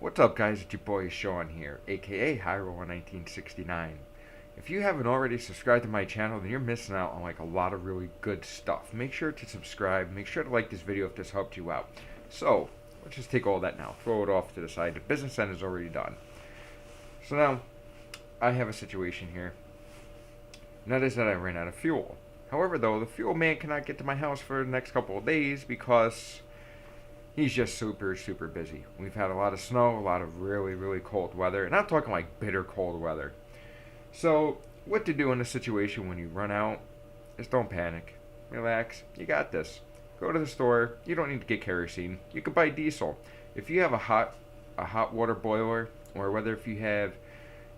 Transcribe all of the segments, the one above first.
What's up, guys? It's your boy Sean here, aka Rolla 1969. If you haven't already subscribed to my channel, then you're missing out on like a lot of really good stuff. Make sure to subscribe. Make sure to like this video if this helped you out. So let's just take all that now, throw it off to the side. The business end is already done. So now I have a situation here, and that is that I ran out of fuel. However, though, the fuel man cannot get to my house for the next couple of days because he's just super busy. We've had a lot of snow, a lot of really cold weather, and I'm talking like bitter cold weather. So what to do in a situation when you run out is don't panic. Relax. You got this. Go to the store. You don't need to get kerosene. You can buy diesel. If you have a hot water boiler, or whether if you have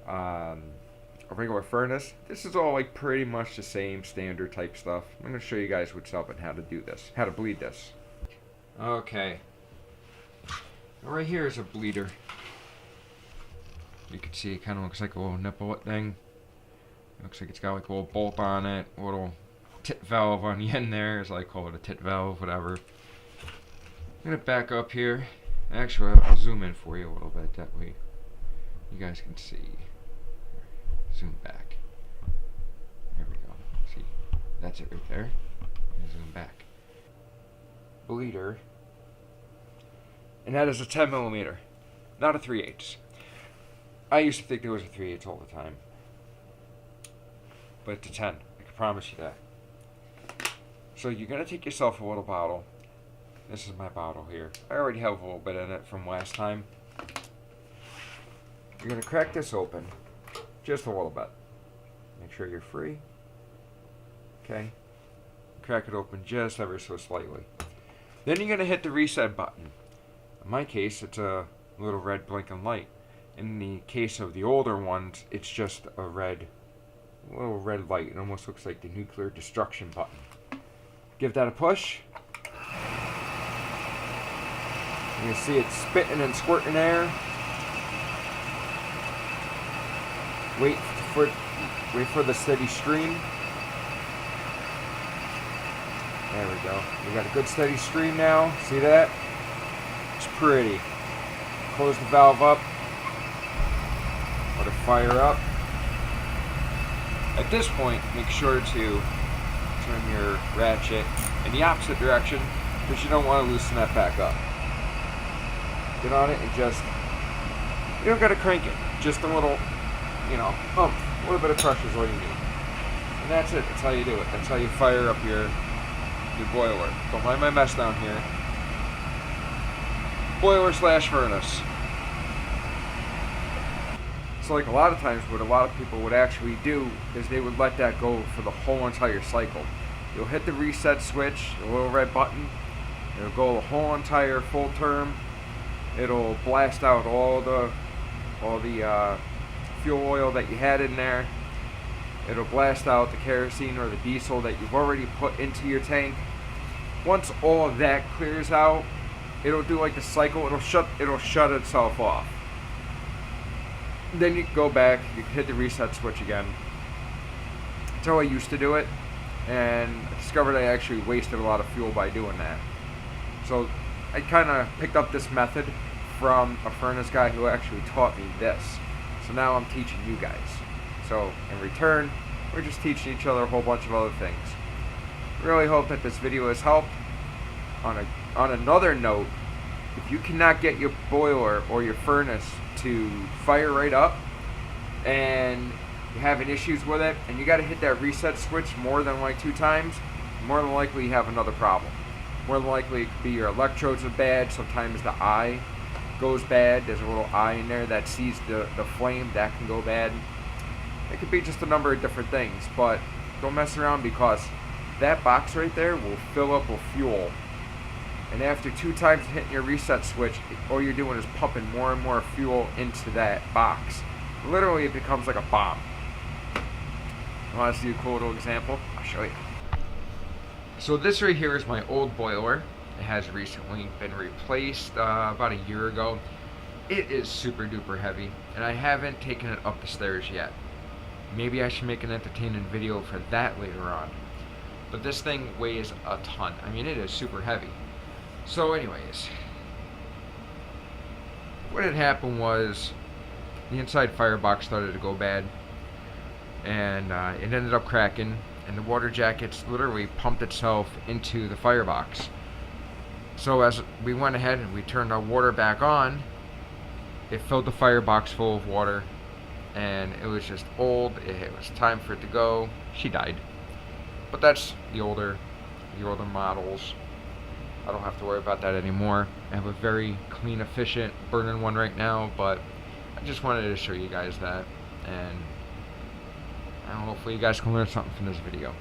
a regular furnace, this is all like pretty much the same standard type stuff. I'm going to show you guys what's up and how to do this, how to bleed this. Okay. Right here is a bleeder. You can see it kind of looks like a little nipple thing. It looks like it's got like a little bolt on it, a little tit valve on the end there, as I call it, a tit valve, whatever. I'm going to back up here. Actually, I'll zoom in for you a little bit, that way you guys can see. Zoom back. There we go. See, that's it right there. Zoom back. Bleeder. And that is a 10 millimeter, not a 3/8. I used to think there was a 3/8 all the time, but it's a 10. I can promise you that. So you're gonna take yourself a little bottle. This is my bottle here. I already have a little bit in it from last time. You're gonna crack this open, just a little bit. Make sure you're free. Okay. Crack it open just ever so slightly. Then you're gonna hit the reset button. In my case, it's a little red blinking light. In the case of the older ones, it's just a little red light. It almost looks like the nuclear destruction button. Give that a push. You can see it spitting and squirting air. Wait for the steady stream. There we go. We got a good steady stream now. See that? It's pretty. Close the valve up. Let it fire up. At this point, make sure to turn your ratchet in the opposite direction because you don't want to loosen that back up. Get on it and you don't got to crank it. Just a little, pump. A little bit of pressure is all you need. And that's it. That's how you do it. That's how you fire up your boiler. Don't mind my mess down here. Boiler / furnace. So like a lot of times what a lot of people would actually do is they would let that go for the whole entire cycle. You'll hit the reset switch, the little red button. It'll go the whole entire full term. It'll blast out all the fuel oil that you had in there. It'll blast out the kerosene or the diesel that you've already put into your tank. Once all of that clears out, it'll do like the cycle. It'll shut itself off. Then you can go back. You can hit the reset switch again. That's how I used to do it, and I discovered I actually wasted a lot of fuel by doing that. So I kind of picked up this method from a furnace guy who actually taught me this. So now I'm teaching you guys. So in return, we're just teaching each other a whole bunch of other things. Really hope that this video has helped. On another note, if you cannot get your boiler or your furnace to fire right up and you're having issues with it and you got to hit that reset switch more than like 2 times, more than likely you have another problem. More than likely it could be your electrodes are bad. Sometimes the eye goes bad. There's a little eye in there that sees the flame. That can go bad. It could be just a number of different things, but don't mess around because that box right there will fill up with fuel. And after 2 times hitting your reset switch, all you're doing is pumping more and more fuel into that box. Literally, it becomes like a bomb. Want to see a cool little example? I'll show you. So this right here is my old boiler. It has recently been replaced about a year ago. It is super duper heavy, and I haven't taken it up the stairs yet. Maybe I should make an entertaining video for that later on. But this thing weighs a ton. I mean, it is super heavy. So anyways, what had happened was the inside firebox started to go bad, and it ended up cracking, and the water jackets literally pumped itself into the firebox. So as we went ahead and we turned our water back on, it filled the firebox full of water, and it was just old. It was time for it to go. She died. But that's the older models. I don't have to worry about that anymore. I have a very clean, efficient burning one right now, but I just wanted to show you guys that, and hopefully you guys can learn something from this video.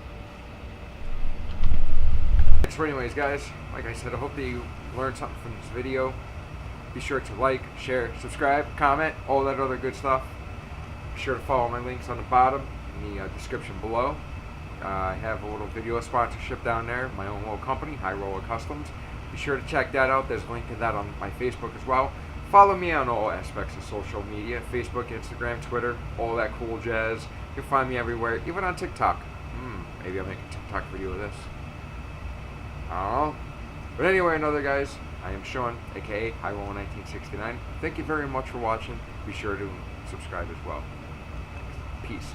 So anyways, guys, like I said, I hope that you learned something from this video. Be sure to like, share, subscribe, comment, all that other good stuff. Be sure to follow my links on the bottom in the description below. I have a little video sponsorship down there, my own little company, Rolla Customs. Be sure to check that out. There's a link to that on my Facebook as well. Follow me on all aspects of social media, Facebook, Instagram, Twitter, all that cool jazz. You can find me everywhere, even on TikTok. Maybe I'll make a TikTok video of this. I don't know. But anyway, guys, I am Sean, aka Rolla1969. Thank you very much for watching. Be sure to subscribe as well. Thanks. Peace.